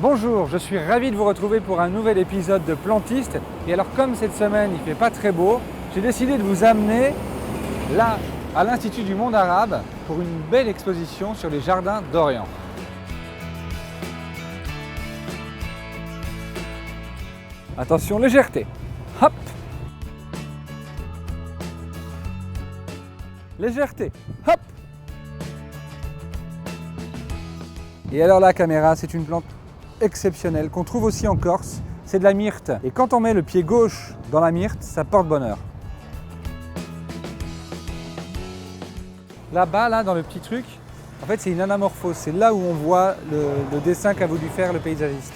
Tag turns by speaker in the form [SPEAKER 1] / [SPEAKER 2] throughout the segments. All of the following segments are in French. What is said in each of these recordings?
[SPEAKER 1] Bonjour, je suis ravi de vous retrouver pour un nouvel épisode de Plantiste. Et alors comme cette semaine il ne fait pas très beau, j'ai décidé de vous amener là à l'Institut du monde arabe pour une belle exposition sur les jardins d'Orient. Attention, légèreté. Hop. Légèreté. Hop. Et alors la caméra, c'est une plante exceptionnelle qu'on trouve aussi en Corse. C'est de la myrte. Et quand on met le pied gauche dans la myrte, ça porte bonheur. Là-bas, là, dans le petit truc, en fait, c'est une anamorphose. C'est là où on voit le dessin qu'a voulu faire le paysagiste.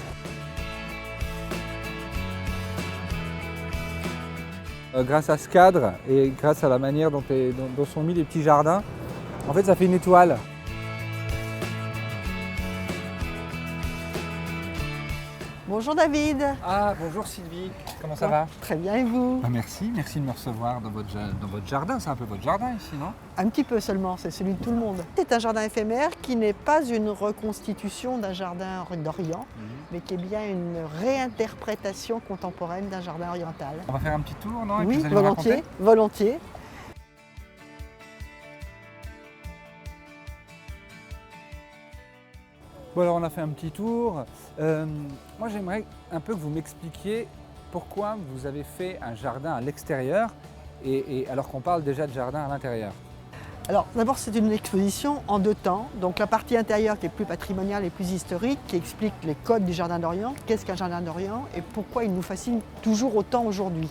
[SPEAKER 1] Grâce à ce cadre et grâce à la manière dont sont mis les petits jardins, en fait, ça fait une étoile.
[SPEAKER 2] Bonjour David.
[SPEAKER 1] Ah, bonjour Sylvie, comment ça va?
[SPEAKER 2] Très bien et vous?
[SPEAKER 1] Merci de me recevoir dans votre jardin. C'est un peu votre jardin ici, non?
[SPEAKER 2] Un petit peu seulement, c'est celui de tout le monde. C'est un jardin éphémère qui n'est pas une reconstitution d'un jardin d'Orient, mais qui est bien une réinterprétation contemporaine d'un jardin oriental.
[SPEAKER 1] On va faire un petit tour, non? Et puis
[SPEAKER 2] Oui,
[SPEAKER 1] vous allez me
[SPEAKER 2] volontiers,
[SPEAKER 1] raconter.
[SPEAKER 2] volontiers.
[SPEAKER 1] Bon, alors on a fait un petit tour. Moi j'aimerais un peu que vous m'expliquiez pourquoi vous avez fait un jardin à l'extérieur et alors qu'on parle déjà de jardin à l'intérieur.
[SPEAKER 2] Alors d'abord c'est une exposition en deux temps. Donc la partie intérieure qui est plus patrimoniale et plus historique, qui explique les codes du jardin d'Orient, qu'est-ce qu'un jardin d'Orient et pourquoi il nous fascine toujours autant aujourd'hui.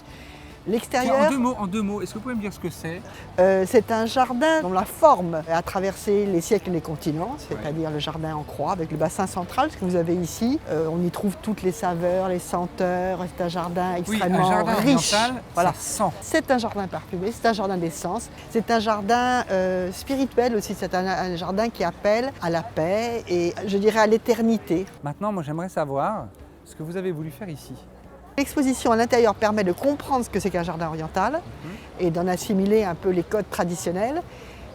[SPEAKER 2] L'extérieur,
[SPEAKER 1] En deux mots, est-ce que vous pouvez me dire ce que c'est?
[SPEAKER 2] c'est un jardin dont la forme a traversé les siècles et les continents, c'est-à-dire le jardin en croix avec le bassin central, ce que vous avez ici. On y trouve toutes les saveurs, les senteurs, c'est un jardin extrêmement
[SPEAKER 1] un jardin
[SPEAKER 2] riche.
[SPEAKER 1] oriental,
[SPEAKER 2] Voilà.
[SPEAKER 1] ça sent.
[SPEAKER 2] C'est un jardin parfumé, c'est un jardin d'essence, c'est un jardin spirituel aussi, c'est un jardin qui appelle à la paix et je dirais à l'éternité.
[SPEAKER 1] Maintenant, moi j'aimerais savoir ce que vous avez voulu faire ici.
[SPEAKER 2] L'exposition à l'intérieur permet de comprendre ce que c'est qu'un jardin oriental et d'en assimiler un peu les codes traditionnels.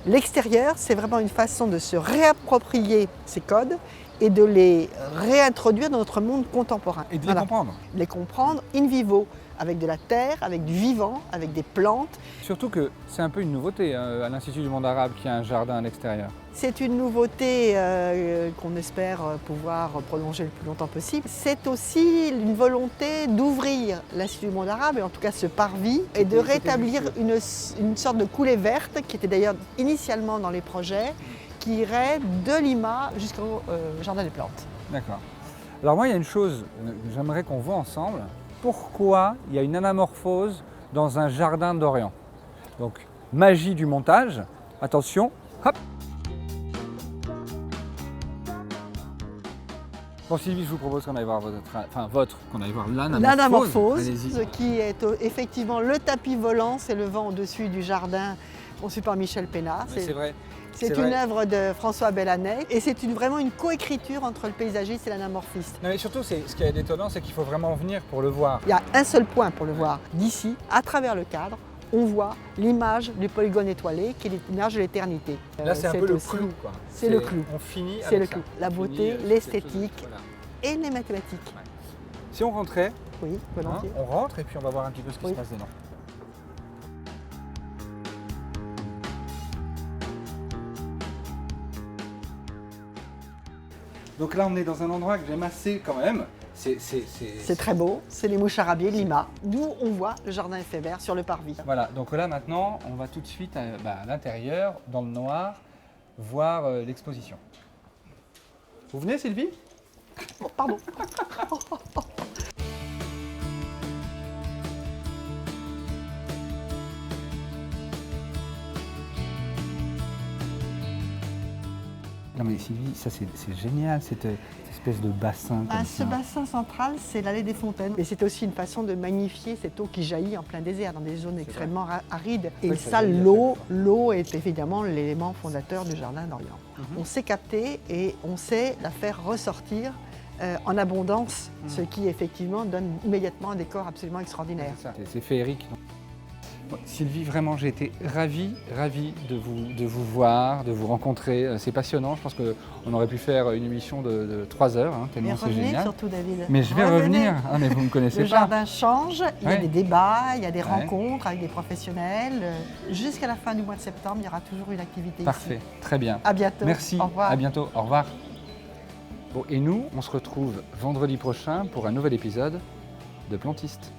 [SPEAKER 2] L'extérieur, c'est vraiment une façon de se réapproprier ces codes et de les réintroduire dans notre monde contemporain.
[SPEAKER 1] Et de les comprendre.
[SPEAKER 2] Les comprendre in vivo, avec de la terre, avec du vivant, avec des plantes.
[SPEAKER 1] Surtout que c'est un peu une nouveauté à l'Institut du monde arabe qui a un jardin à l'extérieur.
[SPEAKER 2] C'est une nouveauté qu'on espère pouvoir prolonger le plus longtemps possible. C'est aussi une volonté d'ouvrir l'Institut du monde arabe, et en tout cas ce parvis, et de rétablir une sorte de coulée verte qui était d'ailleurs initialement dans les projets, qui irait de Lima jusqu'au Jardin des plantes.
[SPEAKER 1] D'accord. Alors moi, il y a une chose que j'aimerais qu'on voit ensemble. Pourquoi il y a une anamorphose dans un jardin d'Orient? Donc, magie du montage. Attention, hop. Bon Sylvie, je vous propose qu'on aille voir qu'on aille voir l'anamorphose.
[SPEAKER 2] L'anamorphose, qui est effectivement le tapis volant, c'est le vent au-dessus du jardin conçu par Michel Pénard.
[SPEAKER 1] C'est vrai.
[SPEAKER 2] C'est une œuvre de François Bellanec et c'est vraiment une coécriture entre le paysagiste et l'anamorphiste.
[SPEAKER 1] Non mais surtout, ce qui est étonnant, c'est qu'il faut vraiment venir pour le voir.
[SPEAKER 2] Il y a un seul point pour le voir. D'ici, à travers le cadre, on voit l'image du polygone étoilé qui est l'image de l'éternité.
[SPEAKER 1] Là, c'est un peu le clou, quoi.
[SPEAKER 2] C'est le clou.
[SPEAKER 1] On finit
[SPEAKER 2] c'est
[SPEAKER 1] avec
[SPEAKER 2] le clou.
[SPEAKER 1] ça.
[SPEAKER 2] La beauté, l'esthétique
[SPEAKER 1] voilà.
[SPEAKER 2] et les mathématiques.
[SPEAKER 1] Ouais. Si on rentrait,
[SPEAKER 2] Oui, volontiers.
[SPEAKER 1] on rentre et puis on va voir un petit peu ce qui se passe dedans. Donc là, on est dans un endroit que j'aime assez quand même.
[SPEAKER 2] C'est très beau, c'est les moucharabiers Lima, d'où on voit le jardin éphémère sur le parvis.
[SPEAKER 1] Voilà, donc là maintenant, on va tout de suite à l'intérieur, dans le noir, voir l'exposition. Vous venez Sylvie?
[SPEAKER 2] Oh, pardon.
[SPEAKER 1] Non mais Sylvie, ça c'est génial, cette espèce de bassin comme
[SPEAKER 2] Ce bassin central, c'est l'allée des fontaines. Et c'est aussi une façon de magnifier cette eau qui jaillit en plein désert, dans des zones extrêmement arides. Et ça, l'eau est évidemment l'élément fondateur du jardin d'Orient. On sait capter et on sait la faire ressortir en abondance, ce qui effectivement donne immédiatement un décor absolument extraordinaire.
[SPEAKER 1] C'est féerique. Sylvie, vraiment, j'ai été ravi de vous voir, de vous rencontrer. C'est passionnant. Je pense qu'on aurait pu faire une émission de 3 heures, hein, tellement
[SPEAKER 2] Mais
[SPEAKER 1] c'est
[SPEAKER 2] revenez
[SPEAKER 1] génial.
[SPEAKER 2] surtout, David.
[SPEAKER 1] Mais je vais
[SPEAKER 2] Revenez.
[SPEAKER 1] revenir. Ah, mais vous ne me connaissez
[SPEAKER 2] Le
[SPEAKER 1] pas.
[SPEAKER 2] jardin change, il y a
[SPEAKER 1] Ouais.
[SPEAKER 2] des débats, il y a des
[SPEAKER 1] Ouais.
[SPEAKER 2] rencontres avec des professionnels. Jusqu'à la fin du mois de septembre, il y aura toujours une activité
[SPEAKER 1] Parfait,
[SPEAKER 2] ici.
[SPEAKER 1] très bien.
[SPEAKER 2] À bientôt.
[SPEAKER 1] Merci,
[SPEAKER 2] Au revoir.
[SPEAKER 1] à bientôt, au revoir. Bon, et nous, on se retrouve vendredi prochain pour un nouvel épisode de Plantiste.